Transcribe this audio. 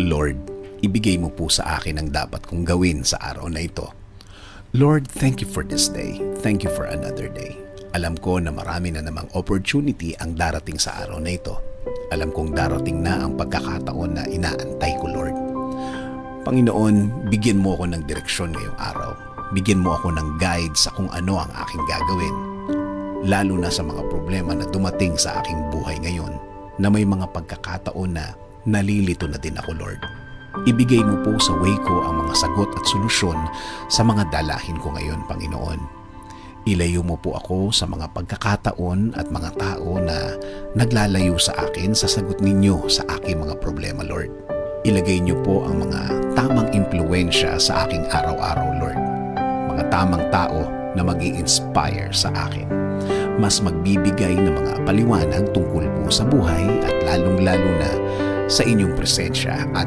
Lord, ibigay mo po sa akin ang dapat kong gawin sa araw na ito. Lord, thank you for this day. Thank you for another day. Alam ko na marami na namang opportunity ang darating sa araw na ito. Alam kong darating na ang pagkakataon na inaantay ko, Lord. Panginoon, bigyan mo ako ng direksyon ngayong araw. Bigyan mo ako ng guide sa kung ano ang aking gagawin. Lalo na sa mga problema na dumating sa aking buhay ngayon, na may mga pagkakataon na nalilito na din ako, Lord. Ibigay mo po sa way ko ang mga sagot at solusyon sa mga dalahin ko ngayon, Panginoon. Ilayo mo po ako sa mga pagkakataon at mga tao na naglalayo sa akin sa sagot ninyo sa aking mga problema, Lord. Ilagay niyo po ang mga tamang impluensya sa aking araw-araw, Lord. Mga tamang tao na mag-i-inspire sa akin. Mas magbibigay ng mga paliwanag tungkol po sa buhay at lalong-lalo na sa inyong presensya at